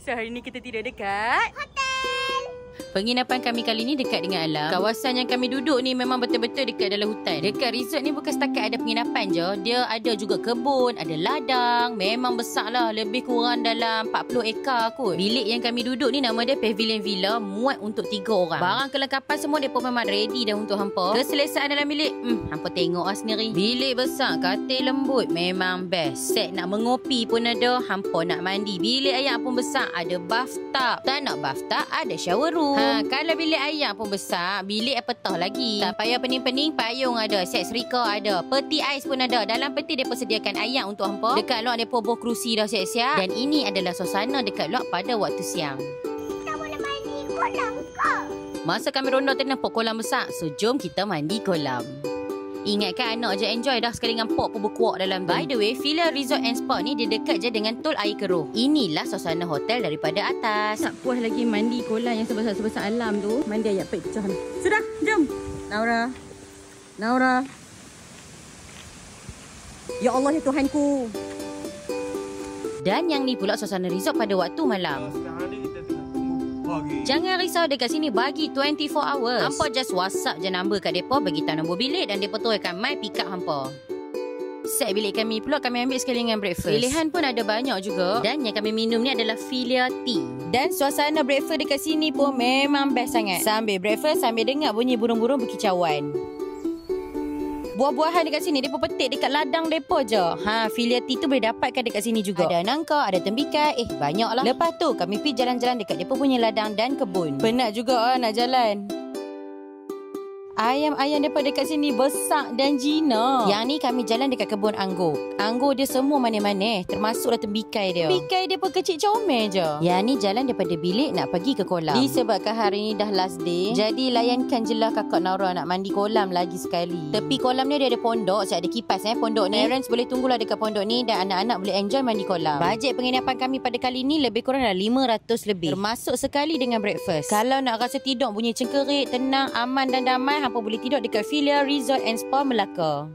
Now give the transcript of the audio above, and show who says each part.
Speaker 1: So hari ni kita tidur dekat
Speaker 2: Penginapan kami kali ni dekat dengan alam. Kawasan yang kami duduk ni memang betul-betul dekat dalam hutan. Dekat resort ni bukan setakat ada penginapan je. Dia ada juga kebun, ada ladang. Memang besar lah. Lebih kurang dalam 40 ekar kot. Bilik yang kami duduk ni nama dia Pavilion Villa. Muat untuk 3 orang. Barang kelengkapan semua dia pun memang ready dah untuk hampa. Keselesaan dalam bilik, hampa tengok lah sendiri. Bilik besar, katil lembut. Memang best. Set nak mengopi pun ada. Hampa nak mandi. Bilik ayam pun besar. Ada bathtub. Tak nak bathtub, ada shower room. Kalau bilik ayam pun besar, bilik apatah lagi. Tak payah pening-pening, payung ada, set serika ada, peti ais pun ada. Dalam peti dia persediakan ayam untuk hampa. Dekat luar dia pun kerusi dah siap-siap. Dan ini adalah suasana dekat luar pada waktu siang.
Speaker 3: Kita boleh mandi kolam ke?
Speaker 2: Masa kami ronda tu nampak kolam besar. So jom kita mandi kolam. Ingatkan anak je enjoy dah sekali dengan pok pun berkuak dalam tu. By the way, Villa Resort and Spa ni dia dekat je dengan tol air keruh. Inilah suasana hotel daripada atas.
Speaker 1: tak puas lagi mandi kolam yang sebesar-sebesar alam tu. Mandi ayat pecah ni. Sudah, jom. Naura. Ya Allah ya Tuhanku.
Speaker 2: Dan yang ni pula suasana resort pada waktu malam. Jangan risau, dekat sini bagi 24 hours. Hampa just WhatsApp je number kat depa, bagi tahu nombor bilik dan depa tu akan mai pick up hampa. Set bilik kami pula kami ambil sekali dengan breakfast. Pilihan pun ada banyak juga. Dan yang kami minum ni adalah Filia Tea. Dan suasana breakfast dekat sini pun memang best sangat. Sambil breakfast, sambil dengar bunyi burung-burung berkicauan. Buah-buahan dekat sini depa petik dekat ladang depa je. Filia Tea tu boleh dapatkan dekat sini juga. Ada nangka, ada tembikai, banyak lah. Lepas tu kami pergi jalan-jalan dekat depa punya ladang dan kebun. Penat juga nak jalan. Ayam-ayam daripada dekat sini besar dan jinak. Yang ni kami jalan dekat kebun anggur. Anggur dia semua manis-manis, termasuklah tembikai dia. Tembikai dia pun kecil comel je. Yang ni jalan daripada bilik nak pergi ke kolam. Disebabkan hari ni dah last day, jadi layankan je lah kakak Naura nak mandi kolam lagi sekali. Tepi kolam ni dia ada pondok, ada kipas pondok ni. Parents boleh tunggulah dekat pondok ni dan anak-anak boleh enjoy mandi kolam. Bajet penginapan kami pada kali ni lebih kurang dalam 500 lebih. Termasuk sekali dengan breakfast. Kalau nak rasa tidur bunyi cengkerik, tenang, aman dan damai, hampa boleh tidur dekat Villa Resort and Spa Melaka.